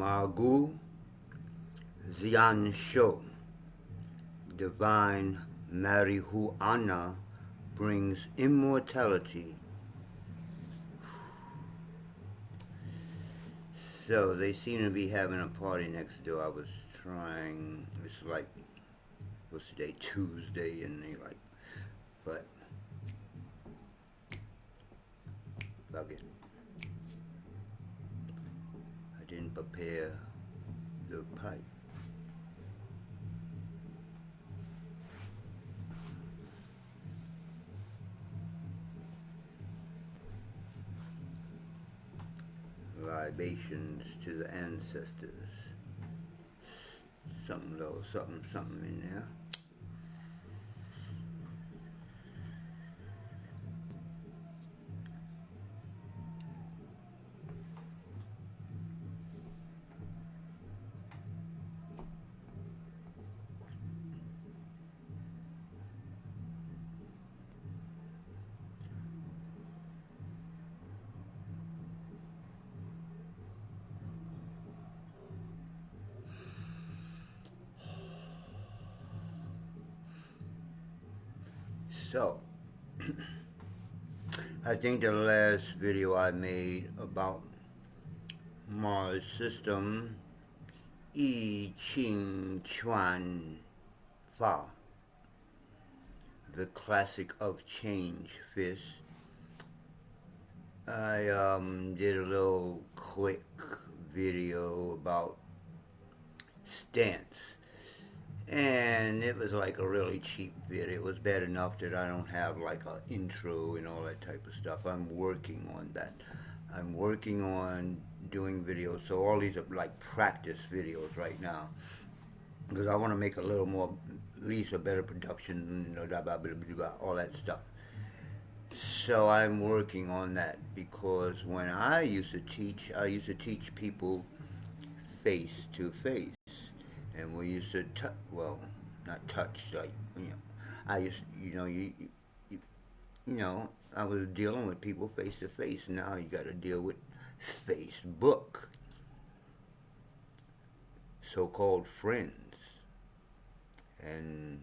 Magu Zian Sho, divine marijuana brings immortality. So they seem to be having a party next door. I was trying, it's like, what's today, Tuesday, and they like, but, fuck it. I didn't prepare the pipe. Libations to the ancestors. Something low, something in there. So, I think the last video I made about Mars system, Ching Chuan Fa, the classic of change fist. I did a little quick video about stance. And it was like a really cheap video. It was bad enough that I don't have like an intro and all that type of stuff. I'm working on that. I'm working on doing videos. So all these are like practice videos right now. Because I want to make a little more, at least a better production, you know, blah, blah, blah, blah, blah, all that stuff. So I'm working on that because when I used to teach people face to face. And we used to well, not touch, like, you know, I used, you know, you know, I was dealing with people face to face. Now you got to deal with Facebook, so-called friends, and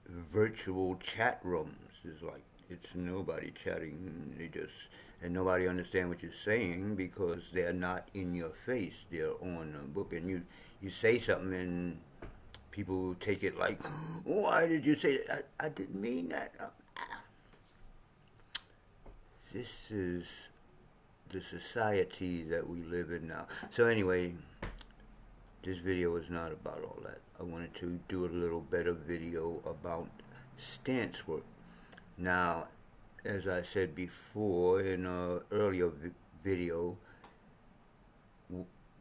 virtual chat rooms. It's like, it's nobody chatting, and nobody understand what you're saying because they're not in your face. They're on a book, and you say something, and people take it like, why did you say that? I didn't mean that. This is the society that we live in now. So anyway, this video is not about all that. I wanted to do a little better video about stance work. Now, as I said before in an earlier video,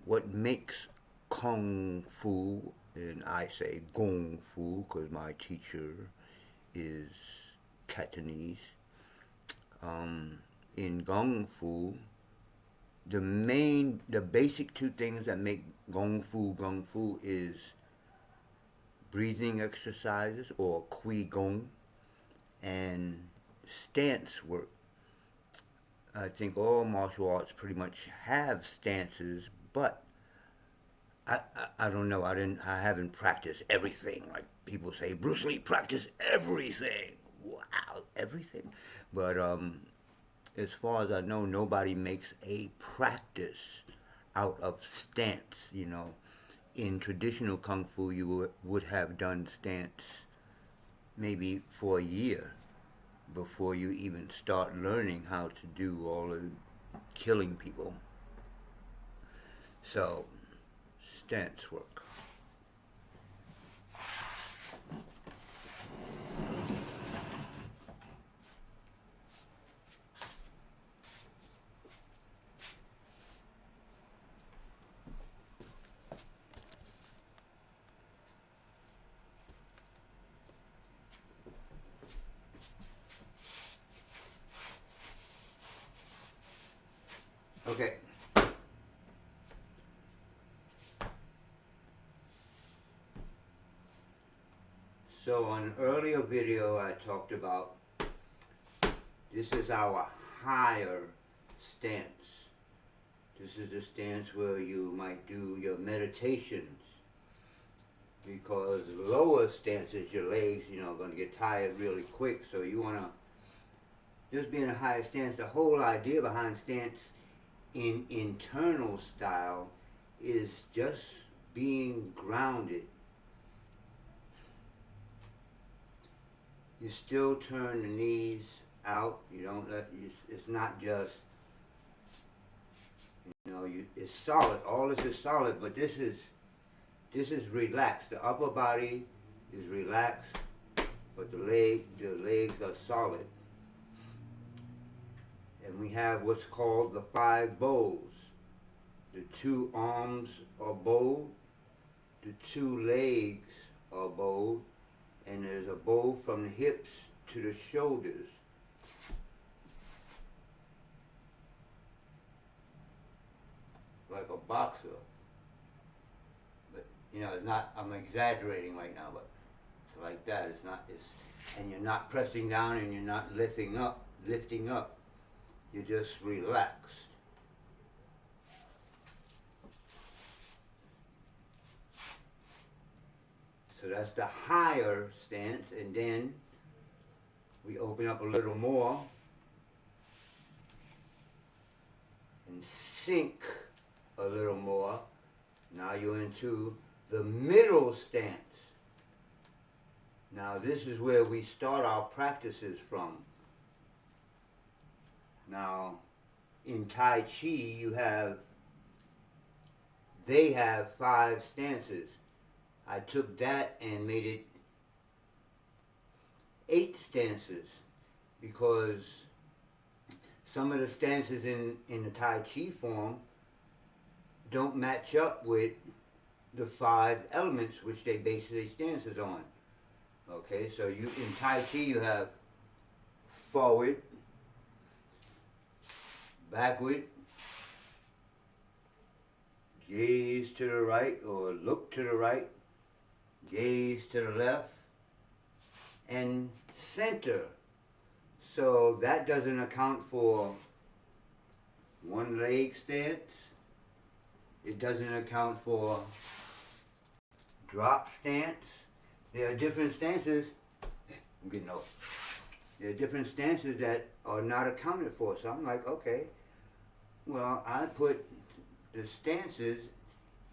what makes Kung Fu, and I say GungFu because my teacher is Cantonese, in GungFu, the basic two things that make GungFu is breathing exercises, or Qi Gong, and stance work. I think all martial arts pretty much have stances, but I don't know. I haven't practiced everything. Like people say, Bruce Lee practiced everything. Wow, everything. But as far as I know, nobody makes a practice out of stance. You know, in traditional kung fu, you would have done stance maybe for a year before you even start learning how to do all the killing people. So, stance work. Okay. So on an earlier video I talked about this is our higher stance. This is the stance where you might do your meditations, because lower stances, your legs, are going to get tired really quick. So you want to just be in a higher stance. The whole idea behind stance in internal style is just being grounded. You still turn the knees out. You don't it's not just, it's solid. All this is solid, but this is relaxed. The upper body is relaxed, but the legs are solid. And we have what's called the 5 bows. The 2 arms are bowed, the 2 legs are bowed, and there's a bow from the hips to the shoulders. Like a boxer. But, it's not, I'm exaggerating right now, but it's like that. And you're not pressing down and you're not lifting up. You're just relaxed. So that's the higher stance, and then we open up a little more and sink a little more. Now you're into the middle stance. Now this is where we start our practices from. Now in Tai Chi they have 5 stances. I took that and made it 8 stances, because some of the stances in the Tai Chi form don't match up with the 5 elements which they base their stances on. Okay, so in Tai Chi you have forward, backward, gaze to the right or look to the right, gaze to the left, and center. So that doesn't account for one leg stance. It doesn't account for drop stance. There are different stances. I'm getting old. There are different stances that are not accounted for. So I'm like, okay, well, I put the stances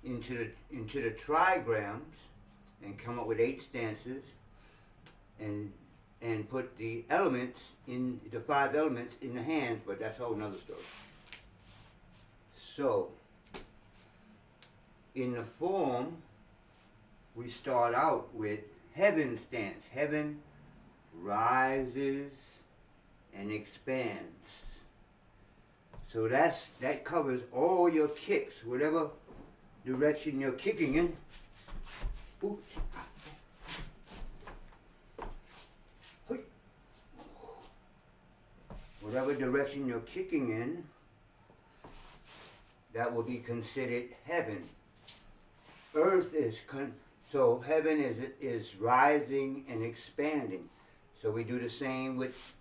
into the trigrams and come up with 8 stances, and put the elements in the 5 elements in the hands, but that's a whole nother story. So in the form, we start out with heaven stance. Heaven rises and expands. So that covers all your kicks, whatever direction you're kicking in. Oops. Whatever direction you're kicking in, that will be considered heaven. Earth so heaven is rising and expanding. So we do the same with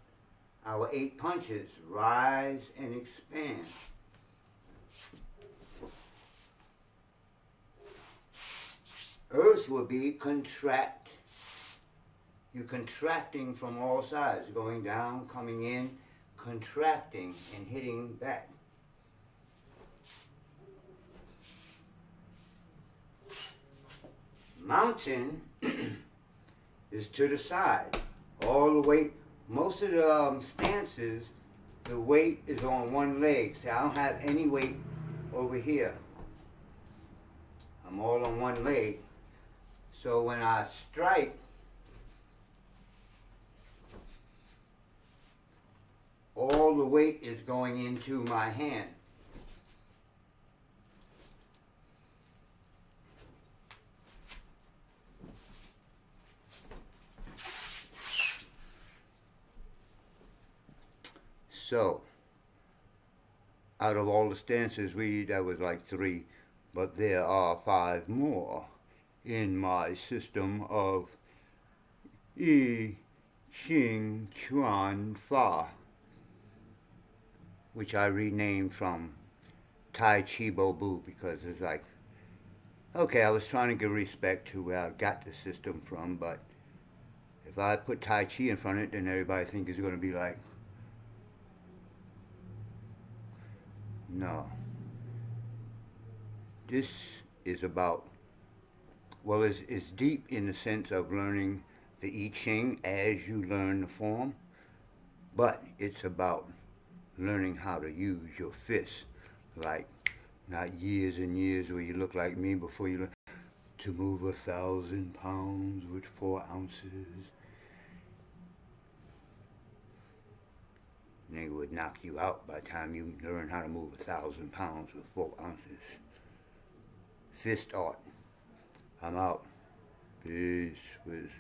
our 8 punches, rise and expand. Earth will be contract. You're contracting from all sides, going down, coming in, contracting and hitting back. Mountain is to the side. All the weight, most of the stances, the weight is on one leg. See, I don't have any weight over here. I'm all on one leg. So when I strike, all the weight is going into my hand. So, out of all the stances, that was like 3, but there are 5 more in my system of Ching, Chuan, Fa, which I renamed from Tai Chi Bo Boo, because it's like, okay, I was trying to give respect to where I got the system from, but if I put Tai Chi in front of it, then everybody think it's going to be like, no. This is about, well, it's deep in the sense of learning the I Ching as you learn the form, but it's about learning how to use your fists, like not years and years where you look like me before you learn to move 1,000 pounds with 4 ounces. They would knock you out by the time you learn how to move 1,000 pounds with 4 ounces. Fist art. I'm out. Peace with